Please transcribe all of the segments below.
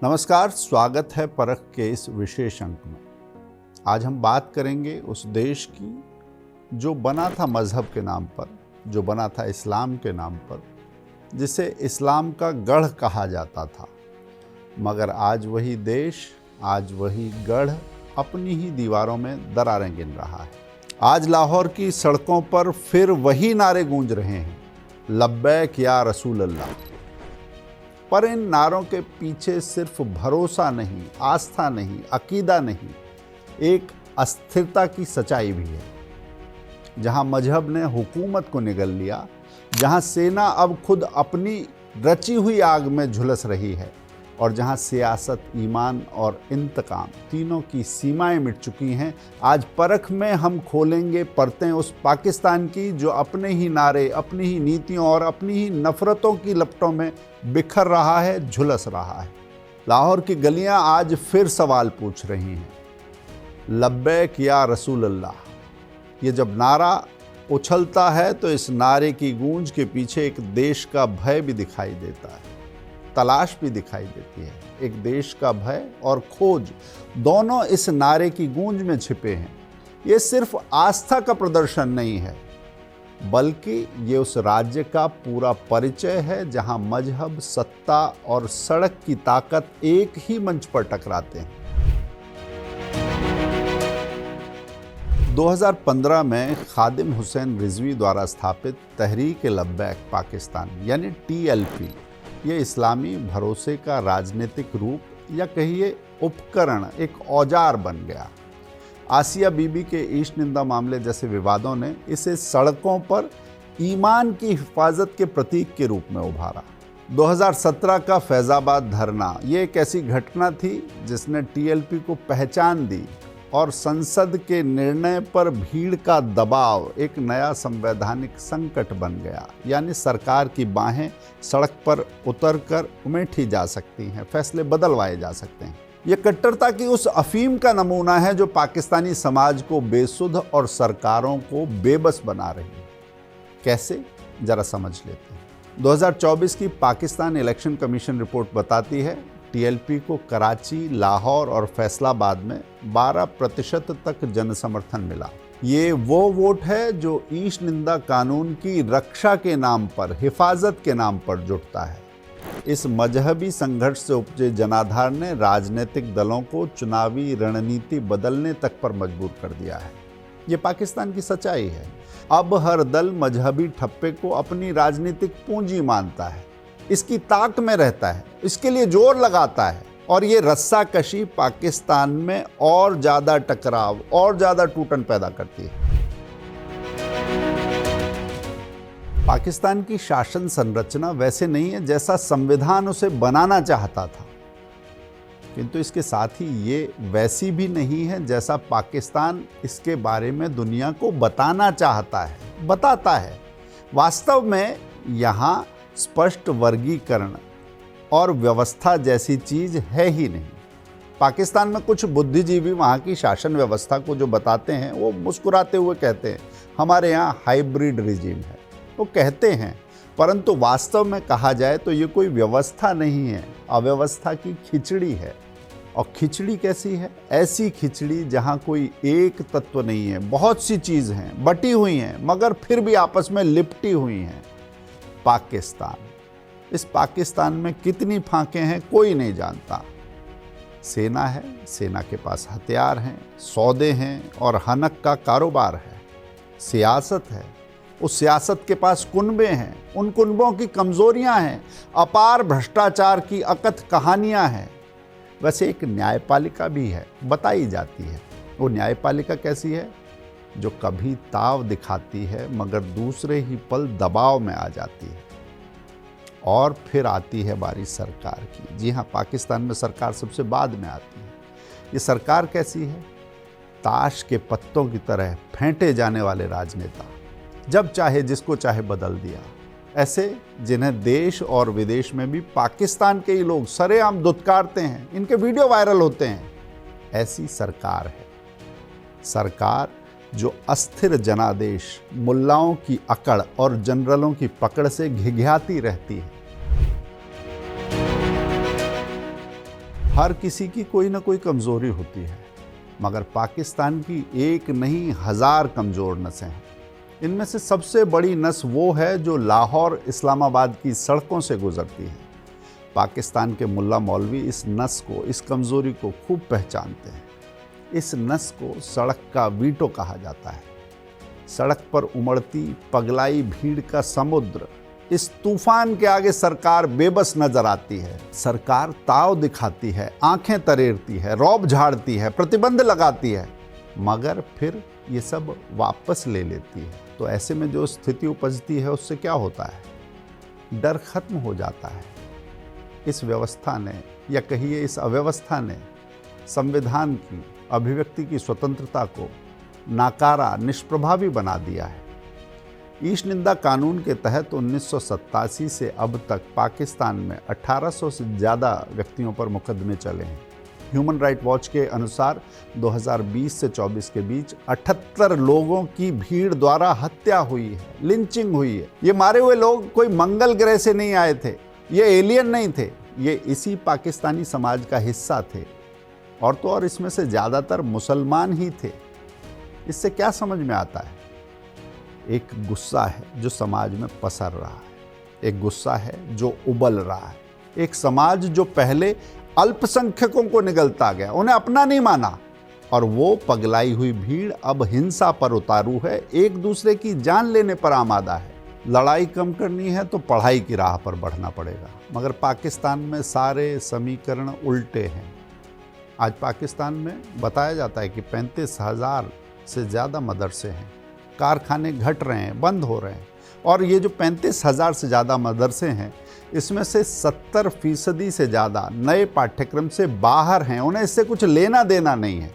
नमस्कार, स्वागत है परख के इस विशेष अंक में। आज हम बात करेंगे उस देश की जो बना था मजहब के नाम पर, जो बना था इस्लाम के नाम पर, जिसे इस्लाम का गढ़ कहा जाता था। मगर आज वही देश, आज वही गढ़ अपनी ही दीवारों में दरारें गिन रहा है। आज लाहौर की सड़कों पर फिर वही नारे गूंज रहे हैं, लब्बैक या रसूल अल्लाह। पर इन नारों के पीछे सिर्फ भरोसा नहीं, आस्था नहीं, अकीदा नहीं, एक अस्थिरता की सच्चाई भी है। जहां मजहब ने हुकूमत को निगल लिया, जहां सेना अब खुद अपनी रची हुई आग में झुलस रही है, और जहां सियासत, ईमान और इंतकाम तीनों की सीमाएं मिट चुकी हैं, आज परख में हम खोलेंगे परतें उस पाकिस्तान की जो अपने ही नारे, अपनी ही नीतियों और अपनी ही नफरतों की लपटों में बिखर रहा है, झुलस रहा है। लाहौर की गलियां आज फिर सवाल पूछ रही हैं, लब्बैक या रसूल अल्लाह। ये जब नारा उछलता है तो इस नारे की गूंज के पीछे एक देश का भय भी दिखाई देता है, तलाश भी दिखाई देती है। एक देश का भय और खोज दोनों इस नारे की गूंज में छिपे हैं। ये सिर्फ आस्था का प्रदर्शन नहीं है, बल्कि ये उस राज्य का पूरा परिचय है जहां मजहब, सत्ता और सड़क की ताकत एक ही मंच पर टकराते हैं। 2015 में खादिम हुसैन रिजवी द्वारा स्थापित तहरीक-ए-लब्बैक पाकिस्तान यानी TLP, ये इस्लामी भरोसे का राजनीतिक रूप या कहिए उपकरण, एक औजार बन गया। आसिया बीबी के ईश निंदा मामले जैसे विवादों ने इसे सड़कों पर ईमान की हिफाजत के प्रतीक के रूप में उभारा। 2017 का फैजाबाद धरना ये एक ऐसी घटना थी जिसने TLP को पहचान दी, और संसद के निर्णय पर भीड़ का दबाव एक नया संवैधानिक संकट बन गया। यानी सरकार की बाहें सड़क पर उतरकर उमेठी जा सकती हैं, फैसले बदलवाए जा सकते हैं। ये कट्टरता की उस अफीम का नमूना है जो पाकिस्तानी समाज को बेसुध और सरकारों को बेबस बना रही है। कैसे, जरा समझ लेते हैं। 2024 की पाकिस्तान इलेक्शन कमीशन रिपोर्ट बताती है TLP को कराची, लाहौर और फैसलाबाद में 12% तक जनसमर्थन मिला। ये वो वोट है जो ईश निंदा कानून की रक्षा के नाम पर, हिफाजत के नाम पर जुटता है। इस मजहबी संघर्ष से उपजे जनाधार ने राजनीतिक दलों को चुनावी रणनीति बदलने तक पर मजबूर कर दिया है। ये पाकिस्तान की सच्चाई है। अब हर दल मजहबी ठप्पे को अपनी राजनीतिक पूंजी मानता है, इसकी ताक में रहता है, इसके लिए जोर लगाता है, और ये रस्साकशी पाकिस्तान में और ज़्यादा टकराव और ज़्यादा टूटन पैदा करती है। पाकिस्तान की शासन संरचना वैसे नहीं है जैसा संविधान उसे बनाना चाहता था, किंतु इसके साथ ही ये वैसी भी नहीं है जैसा पाकिस्तान इसके बारे में दुनिया को बताना चाहता है, बताता है। वास्तव में यहाँ स्पष्ट वर्गीकरण और व्यवस्था जैसी चीज है ही नहीं। पाकिस्तान में कुछ बुद्धिजीवी वहाँ की शासन व्यवस्था को जो बताते हैं, वो मुस्कुराते हुए कहते हैं हमारे यहाँ हाइब्रिड रिजीम है। वो कहते हैं, परंतु वास्तव में कहा जाए तो ये कोई व्यवस्था नहीं है, अव्यवस्था की खिचड़ी है। और खिचड़ी कैसी है? ऐसी खिचड़ी जहाँ कोई एक तत्व नहीं है, बहुत सी चीज़ हैं, बटी हुई हैं, मगर फिर भी आपस में लिपटी हुई हैं। पाकिस्तान, इस पाकिस्तान में कितनी फांकें हैं कोई नहीं जानता। सेना है, सेना के पास हथियार हैं, सौदे हैं और हनक का कारोबार है। सियासत है, उस सियासत के पास कुनबे हैं, उन कुनबों की कमजोरियां हैं, अपार भ्रष्टाचार की अकथ कहानियां हैं। वैसे एक न्यायपालिका भी है, बताई जाती है। वो न्यायपालिका कैसी है? जो कभी ताव दिखाती है मगर दूसरे ही पल दबाव में आ जाती है। और फिर आती है बारी सरकार की। जी हाँ, पाकिस्तान में सरकार सबसे बाद में आती है। ये सरकार कैसी है? ताश के पत्तों की तरह फेंटे जाने वाले राजनेता, जब चाहे जिसको चाहे बदल दिया। ऐसे जिन्हें देश और विदेश में भी पाकिस्तान के ही लोग सरेआम दुत्कारते हैं, इनके वीडियो वायरल होते हैं। ऐसी सरकार है। सरकार जो अस्थिर जनादेश, मुल्लाओं की अकड़ और जनरलों की पकड़ से घिघियाती रहती है। हर किसी की कोई ना कोई कमज़ोरी होती है, मगर पाकिस्तान की एक नहीं 1000 कमज़ोर नसें हैं। इनमें से सबसे बड़ी नस वो है जो लाहौर इस्लामाबाद की सड़कों से गुजरती है। पाकिस्तान के मुल्ला मौलवी इस नस को, इस कमज़ोरी को खूब पहचानते हैं। इस नस को सड़क का वीटो कहा जाता है। सड़क पर उमड़ती पगलाई भीड़ का समुद्र, इस तूफान के आगे सरकार बेबस नजर आती है। सरकार ताव दिखाती है, आंखें तरेरती है, रौब झाड़ती है, प्रतिबंध लगाती है, मगर फिर ये सब वापस ले लेती है। तो ऐसे में जो स्थिति उपजती है उससे क्या होता है? डर खत्म हो जाता है। इस व्यवस्था ने, या कहिए इस अव्यवस्था ने, संविधान की, अभिव्यक्ति की स्वतंत्रता को नाकारा, निष्प्रभावी बना दिया है। ईश निंदा कानून के तहत 1987 से अब तक पाकिस्तान में 1800 से ज़्यादा व्यक्तियों पर मुकदमे चले हैं। ह्यूमन राइट वॉच के अनुसार 2020 से 24 के बीच 78 लोगों की भीड़ द्वारा हत्या हुई है, लिंचिंग हुई है। ये मारे हुए लोग कोई मंगल ग्रह से नहीं आए थे, ये एलियन नहीं थे, ये इसी पाकिस्तानी समाज का हिस्सा थे। और तो और इसमें से ज़्यादातर मुसलमान ही थे। इससे क्या समझ में आता है? एक गुस्सा है जो समाज में पसर रहा है, एक गुस्सा है जो उबल रहा है। एक समाज जो पहले अल्पसंख्यकों को निगलता गया, उन्हें अपना नहीं माना, और वो पगलाई हुई भीड़ अब हिंसा पर उतारू है, एक दूसरे की जान लेने पर आमादा है। लड़ाई कम करनी है तो पढ़ाई की राह पर बढ़ना पड़ेगा, मगर पाकिस्तान में सारे समीकरण उल्टे हैं। आज पाकिस्तान में बताया जाता है कि 35,000 से ज़्यादा मदरसे हैं, कारखाने घट रहे हैं, बंद हो रहे हैं। और ये जो 35,000 से ज़्यादा मदरसे हैं, इसमें से 70% से ज़्यादा नए पाठ्यक्रम से बाहर हैं, उन्हें इससे कुछ लेना देना नहीं है।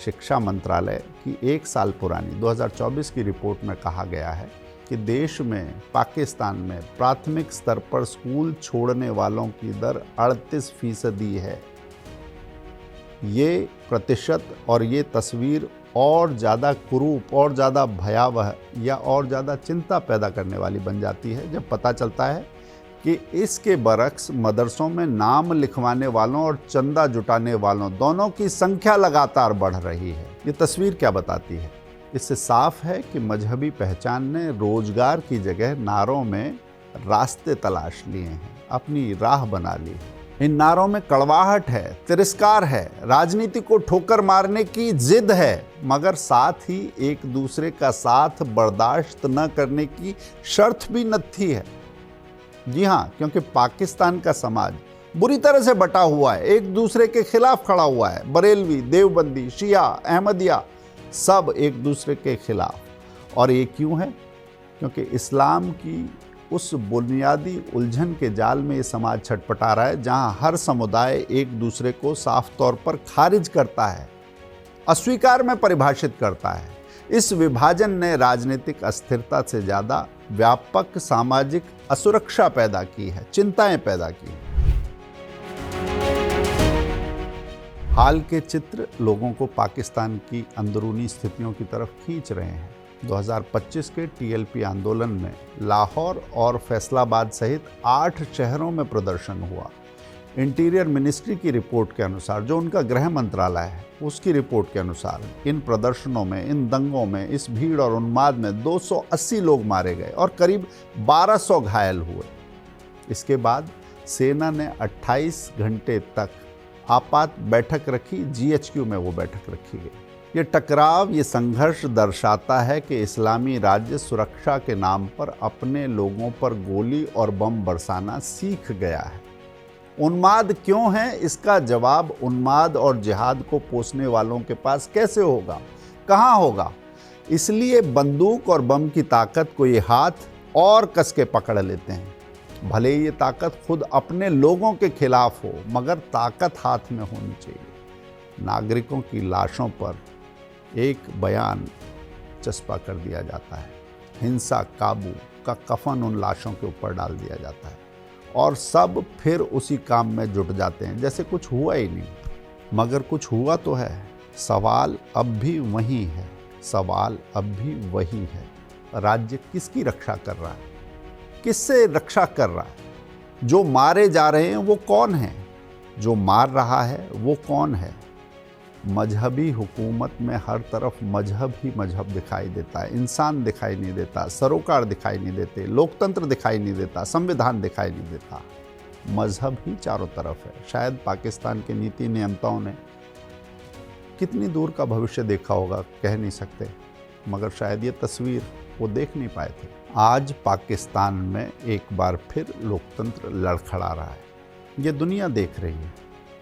शिक्षा मंत्रालय की 1 साल पुरानी 2024 की रिपोर्ट में कहा गया है कि देश में, पाकिस्तान में प्राथमिक स्तर पर स्कूल छोड़ने वालों की दर 38% है। ये प्रतिशत और ये तस्वीर और ज़्यादा कुरूप, और ज़्यादा भयावह, या और ज़्यादा चिंता पैदा करने वाली बन जाती है जब पता चलता है कि इसके बरक्स मदरसों में नाम लिखवाने वालों और चंदा जुटाने वालों दोनों की संख्या लगातार बढ़ रही है। ये तस्वीर क्या बताती है? इससे साफ है कि मजहबी पहचान ने रोजगार की जगह नारों में रास्ते तलाश लिए हैं, अपनी राह बना ली है। इन नारों में कड़वाहट है, तिरस्कार है, राजनीति को ठोकर मारने की जिद है, मगर साथ ही एक दूसरे का साथ बर्दाश्त न करने की शर्त भी नत्थी है। जी हाँ, क्योंकि पाकिस्तान का समाज बुरी तरह से बटा हुआ है, एक दूसरे के खिलाफ खड़ा हुआ है। बरेलवी, देवबंदी, शिया, अहमदिया, सब एक दूसरे के खिलाफ। और ये क्यों है? क्योंकि इस्लाम की उस बुनियादी उलझन के जाल में ये समाज छटपटा रहा है, जहां हर समुदाय एक दूसरे को साफ तौर पर खारिज करता है, अस्वीकार में परिभाषित करता है। इस विभाजन ने राजनीतिक अस्थिरता से ज़्यादा व्यापक सामाजिक असुरक्षा पैदा की है, चिंताएं पैदा की है। हाल के चित्र लोगों को पाकिस्तान की अंदरूनी स्थितियों की तरफ खींच रहे हैं। 2025 के TLP आंदोलन में लाहौर और फैसलाबाद सहित 8 शहरों में प्रदर्शन हुआ। इंटीरियर मिनिस्ट्री की रिपोर्ट के अनुसार, जो उनका गृह मंत्रालय है, उसकी रिपोर्ट के अनुसार इन प्रदर्शनों में, इन दंगों में, इस भीड़ और उन्माद में 280 लोग मारे गए और करीब 1200 घायल हुए। इसके बाद सेना ने 28 घंटे तक आपात बैठक रखी, GHQ में वो बैठक रखी गई। ये टकराव, ये संघर्ष दर्शाता है कि इस्लामी राज्य सुरक्षा के नाम पर अपने लोगों पर गोली और बम बरसाना सीख गया है। उन्माद क्यों है? इसका जवाब उन्माद और जिहाद को पोसने वालों के पास कैसे होगा, कहाँ होगा? इसलिए बंदूक और बम की ताकत को ये हाथ और कस के पकड़ लेते हैं। भले ये ताकत खुद अपने लोगों के खिलाफ हो, मगर ताकत हाथ में होनी चाहिए। नागरिकों की लाशों पर एक बयान चस्पा कर दिया जाता है, हिंसा काबू का कफन उन लाशों के ऊपर डाल दिया जाता है, और सब फिर उसी काम में जुट जाते हैं जैसे कुछ हुआ ही नहीं। मगर कुछ हुआ तो है। सवाल अब भी वही है, सवाल अब भी वही है। राज्य किसकी रक्षा कर रहा है, किससे रक्षा कर रहा है? जो मारे जा रहे हैं वो कौन हैं? जो मार रहा है वो कौन है? मजहबी हुकूमत में हर तरफ मजहब ही मजहब दिखाई देता है, इंसान दिखाई नहीं देता, सरोकार दिखाई नहीं देते, लोकतंत्र दिखाई नहीं देता, संविधान दिखाई नहीं देता, मजहब ही चारों तरफ है। शायद पाकिस्तान के नीति नियंताओं ने कितनी दूर का भविष्य देखा होगा कह नहीं सकते, मगर शायद ये तस्वीर वो देख नहीं पाए थे। आज पाकिस्तान में एक बार फिर लोकतंत्र लड़खड़ा रहा है, ये दुनिया देख रही है,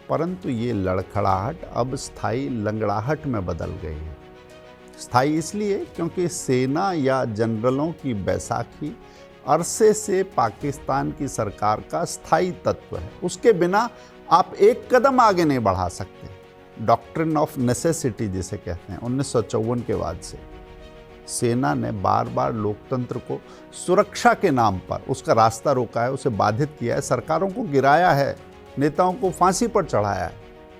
परंतु ये लड़खड़ाहट अब स्थायी लंगड़ाहट में बदल गई है। स्थायी इसलिए क्योंकि सेना या जनरलों की बैसाखी अरसे से पाकिस्तान की सरकार का स्थायी तत्व है। उसके बिना आप एक कदम आगे नहीं बढ़ा सकते। डॉक्ट्रिन ऑफ नेसेसिटी जिसे कहते हैं, 1954 के बाद से सेना ने बार बार लोकतंत्र को सुरक्षा के नाम पर उसका रास्ता रोका है, उसे बाधित किया है, सरकारों को गिराया है, नेताओं को फांसी पर चढ़ाया है।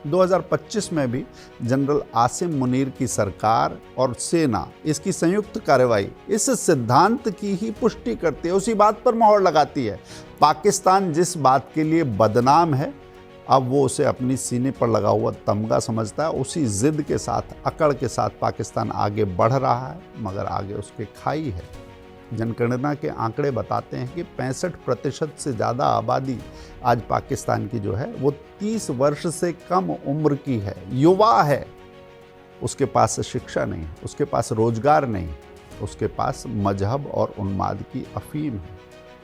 2025 में भी जनरल आसिम मुनीर की सरकार और सेना इसकी संयुक्त कार्रवाई इस सिद्धांत की ही पुष्टि करती है, उसी बात पर मोहर लगाती है। पाकिस्तान जिस बात के लिए बदनाम है, अब वो उसे अपनी सीने पर लगा हुआ तमगा समझता है। उसी जिद के साथ, अकड़ के साथ पाकिस्तान आगे बढ़ रहा है, मगर आगे उसके खाई है। जनगणना के आंकड़े बताते हैं कि 65% से ज़्यादा आबादी आज पाकिस्तान की जो है वो 30 वर्ष से कम उम्र की है, युवा है। उसके पास शिक्षा नहीं, उसके पास रोजगार नहीं, उसके पास मजहब और उन्माद की अफीम है।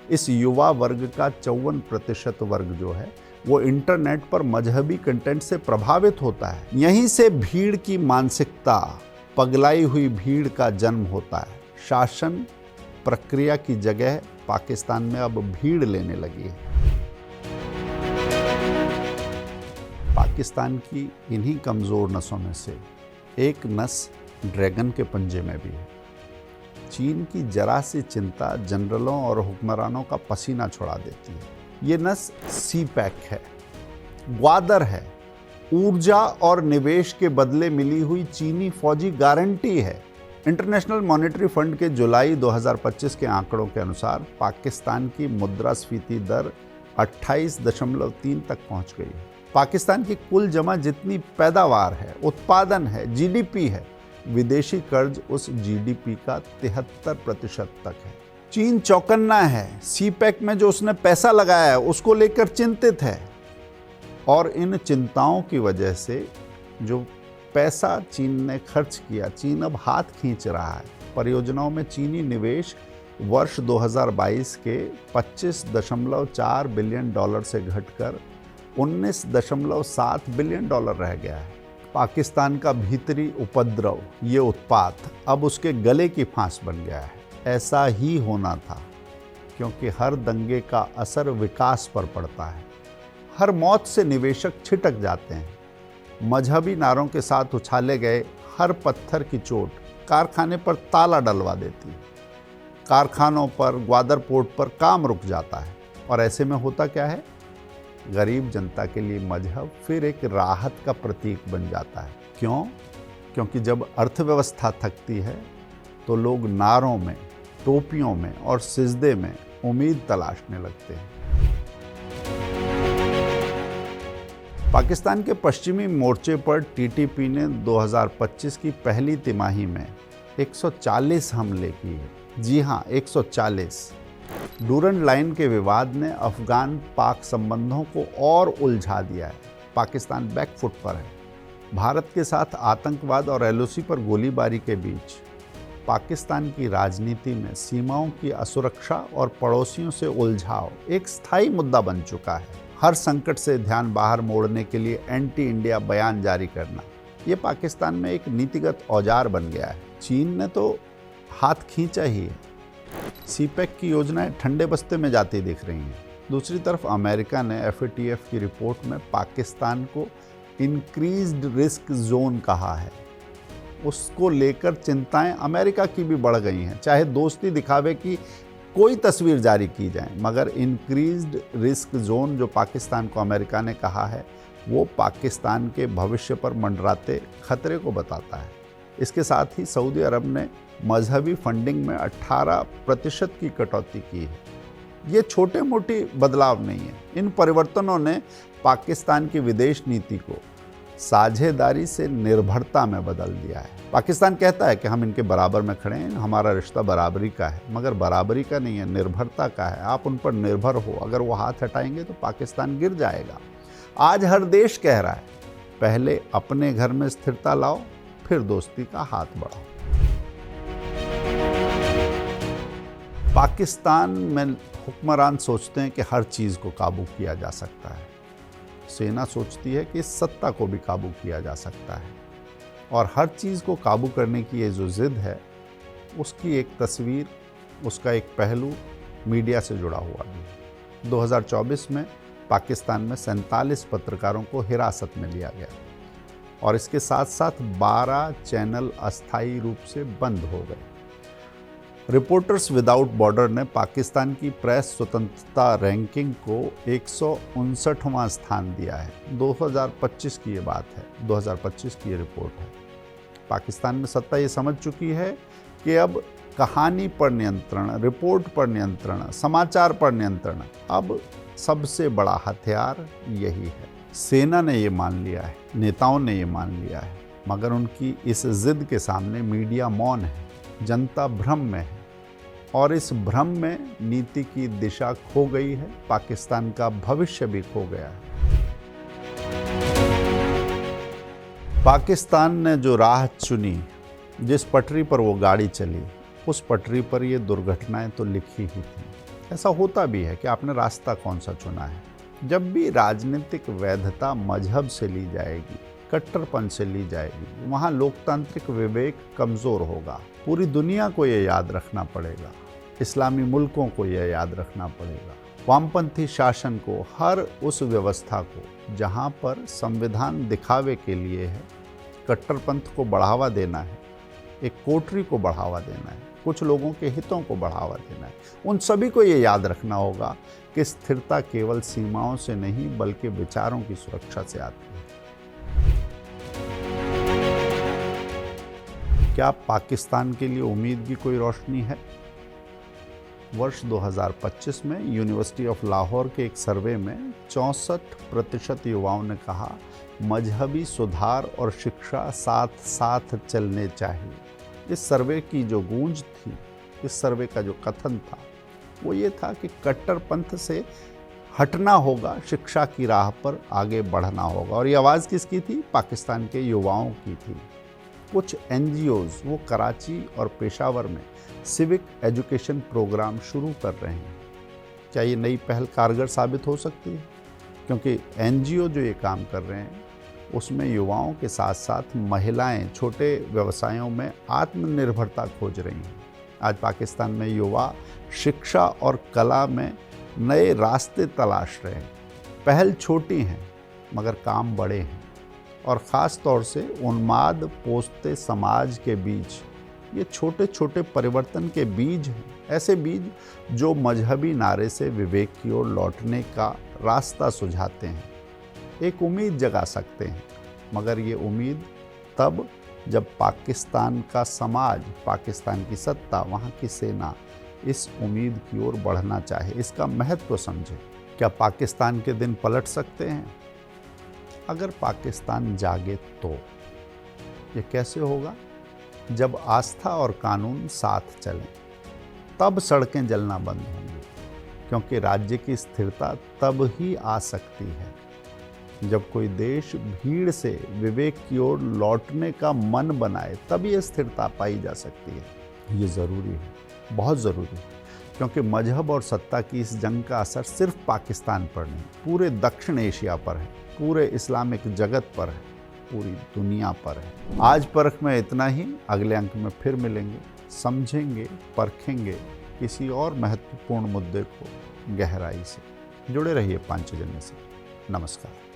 इस युवा वर्ग का 54% वर्ग जो है वो इंटरनेट पर मजहबी कंटेंट से प्रभावित होता है। यहीं से भीड़ की मानसिकता, पगलाई हुई भीड़ का जन्म होता है। शासन प्रक्रिया की जगह पाकिस्तान में अब भीड़ लेने लगी है। पाकिस्तान की इन्हीं कमज़ोर नसों में से एक नस ड्रैगन के पंजे में भी है। चीन की जरा सी चिंता जनरलों और हुक्मरानों का पसीना छुड़ा देती है। ये नस सीपैक है, ग्वादर है, ऊर्जा और निवेश के बदले मिली हुई चीनी फौजी गारंटी है। इंटरनेशनल मॉनेटरी फंड के जुलाई 2025 के आंकड़ों के अनुसार पाकिस्तान की मुद्रास्फीति दर 28.3 तक पहुंच गई है। पाकिस्तान की कुल जमा जितनी पैदावार है, उत्पादन है, जीडीपी है, विदेशी कर्ज उस जीडीपी का 73% तक है। चीन चौकन्ना है, सीपैक में जो उसने पैसा लगाया है उसको लेकर चिंतित है, और इन चिंताओं की वजह से जो पैसा चीन ने खर्च किया, चीन अब हाथ खींच रहा है। परियोजनाओं में चीनी निवेश वर्ष 2022 के $25.4 बिलियन से घटकर $19.7 बिलियन रह गया है। पाकिस्तान का भीतरी उपद्रव, ये उत्पात अब उसके गले की फांस बन गया है। ऐसा ही होना था, क्योंकि हर दंगे का असर विकास पर पड़ता है। हर मौत से निवेशक छिटक जाते हैं। मजहबी नारों के साथ उछाले गए हर पत्थर की चोट कारखाने पर ताला डलवा देती है। कारखानों पर, ग्वादर पोर्ट पर काम रुक जाता है। और ऐसे में होता क्या है? गरीब जनता के लिए मजहब फिर एक राहत का प्रतीक बन जाता है। क्यों? क्योंकि जब अर्थव्यवस्था थकती है तो लोग नारों में, टोपियों में और सिजदे में उम्मीद तलाशने लगते हैं। पाकिस्तान के पश्चिमी मोर्चे पर टीटीपी ने 2025 की पहली तिमाही में 140 हमले किए। जी हाँ, 140। डूरन लाइन के विवाद ने अफगान पाक संबंधों को और उलझा दिया है। पाकिस्तान बैकफुट पर है। भारत के साथ आतंकवाद और एलओसी पर गोलीबारी के बीच पाकिस्तान की राजनीति में सीमाओं की असुरक्षा और पड़ोसियों से उलझाव एक स्थायी मुद्दा बन चुका है। हर संकट से ध्यान बाहर मोड़ने के लिए एंटी इंडिया बयान जारी करना, ये पाकिस्तान में एक नीतिगत औजार बन गया है। चीन ने तो हाथ खींचा ही है। सीपैक की योजनाएं ठंडे बस्ते में जाती दिख रही हैं। दूसरी तरफ अमेरिका ने FATF की रिपोर्ट में पाकिस्तान को इंक्रीज्ड रिस्क जोन कहा है। उसको लेकर चिंताएं अमेरिका की भी बढ़ गई हैं। चाहे दोस्ती दिखावे की कोई तस्वीर जारी की जाए, मगर इंक्रीज्ड रिस्क जोन जो पाकिस्तान को अमेरिका ने कहा है, वो पाकिस्तान के भविष्य पर मंडराते खतरे को बताता है। इसके साथ ही सऊदी अरब ने मजहबी फंडिंग में 18% की कटौती की है। ये छोटे मोटे बदलाव नहीं है। इन परिवर्तनों ने पाकिस्तान की विदेश नीति को साझेदारी से निर्भरता में बदल दिया है। पाकिस्तान कहता है कि हम इनके बराबर में खड़े हैं, हमारा रिश्ता बराबरी का है, मगर बराबरी का नहीं है, निर्भरता का है। आप उन पर निर्भर हो, अगर वो हाथ हटाएंगे तो पाकिस्तान गिर जाएगा। आज हर देश कह रहा है, पहले अपने घर में स्थिरता लाओ, फिर दोस्ती का हाथ बढ़ाओ। पाकिस्तान में हुक्मरान सोचते हैं कि हर चीज़ को काबू किया जा सकता है। सेना सोचती है कि इस सत्ता को भी काबू किया जा सकता है। और हर चीज़ को काबू करने की ये जो ज़िद है, उसकी एक तस्वीर, उसका एक पहलू मीडिया से जुड़ा हुआ भी है। 2024 में पाकिस्तान में 47 पत्रकारों को हिरासत में लिया गया और इसके साथ साथ 12 चैनल अस्थायी रूप से बंद हो गए। रिपोर्टर्स विदाउट बॉर्डर ने पाकिस्तान की प्रेस स्वतंत्रता रैंकिंग को 159वां स्थान दिया है। 2025 की ये बात है, 2025 की ये रिपोर्ट है। पाकिस्तान में सत्ता ये समझ चुकी है कि अब कहानी पर नियंत्रण, रिपोर्ट पर नियंत्रण, समाचार पर नियंत्रण, अब सबसे बड़ा हथियार यही है। सेना ने ये मान लिया है, नेताओं ने ये मान लिया है, मगर उनकी इस जिद के सामने मीडिया मौन है, जनता भ्रम में है और इस भ्रम में नीति की दिशा खो गई है, पाकिस्तान का भविष्य भी खो गया है। पाकिस्तान ने जो राह चुनी, जिस पटरी पर वो गाड़ी चली, उस पटरी पर ये दुर्घटनाएं तो लिखी ही थी। ऐसा होता भी है कि आपने रास्ता कौन सा चुना है। जब भी राजनीतिक वैधता मजहब से ली जाएगी, कट्टरपन से ली जाएगी, वहाँ लोकतांत्रिक विवेक कमज़ोर होगा। पूरी दुनिया को ये याद रखना पड़ेगा, इस्लामी मुल्कों को ये याद रखना पड़ेगा, वामपंथी शासन को, हर उस व्यवस्था को जहाँ पर संविधान दिखावे के लिए है, कट्टरपंथ को बढ़ावा देना है, एक कोटरी को बढ़ावा देना है, कुछ लोगों के हितों को बढ़ावा देना है। उन सभी को ये याद रखना होगा कि स्थिरता केवल सीमाओं से नहीं बल्कि विचारों की सुरक्षा से आती है। क्या पाकिस्तान के लिए उम्मीद की कोई रोशनी है? वर्ष 2025 में यूनिवर्सिटी ऑफ लाहौर के एक सर्वे में 64% युवाओं ने कहा मजहबी सुधार और शिक्षा साथ साथ चलने चाहिए। इस सर्वे की जो गूंज थी, इस सर्वे का जो कथन था, वो ये था कि कट्टरपंथ से हटना होगा, शिक्षा की राह पर आगे बढ़ना होगा। और ये आवाज़ किसकी थी? पाकिस्तान के युवाओं की थी। कुछ NGOs वो कराची और पेशावर में सिविक एजुकेशन प्रोग्राम शुरू कर रहे हैं। क्या ये नई पहल कारगर साबित हो सकती है? क्योंकि NGO जो ये काम कर रहे हैं उसमें युवाओं के साथ साथ महिलाएं छोटे व्यवसायों में आत्मनिर्भरता खोज रही हैं। आज पाकिस्तान में युवा शिक्षा और कला में नए रास्ते तलाश रहे हैं। पहल छोटी हैं मगर काम बड़े हैं और ख़ास तौर से उन्माद पोसते समाज के बीच ये छोटे छोटे परिवर्तन के बीज हैं, ऐसे बीज जो मजहबी नारे से विवेक की ओर लौटने का रास्ता सुझाते हैं, एक उम्मीद जगा सकते हैं। मगर ये उम्मीद तब जब पाकिस्तान का समाज, पाकिस्तान की सत्ता, वहाँ की सेना इस उम्मीद की ओर बढ़ना चाहे, इसका महत्व समझे। क्या पाकिस्तान के दिन पलट सकते हैं? अगर पाकिस्तान जागे तो। ये कैसे होगा? जब आस्था और कानून साथ चलें, तब सड़कें जलना बंद होंगी, क्योंकि राज्य की स्थिरता तब ही आ सकती है जब कोई देश भीड़ से विवेक की ओर लौटने का मन बनाए, तब ये स्थिरता पाई जा सकती है। ये ज़रूरी है, बहुत ज़रूरी है, क्योंकि मजहब और सत्ता की इस जंग का असर सिर्फ पाकिस्तान पर नहीं, पूरे दक्षिण एशिया पर है, पूरे इस्लामिक जगत पर है, पूरी दुनिया पर है। आज परख में इतना ही। अगले अंक में फिर मिलेंगे, समझेंगे, परखेंगे किसी और महत्वपूर्ण मुद्दे को गहराई से। जुड़े रहिए पांचजन्य से। नमस्कार।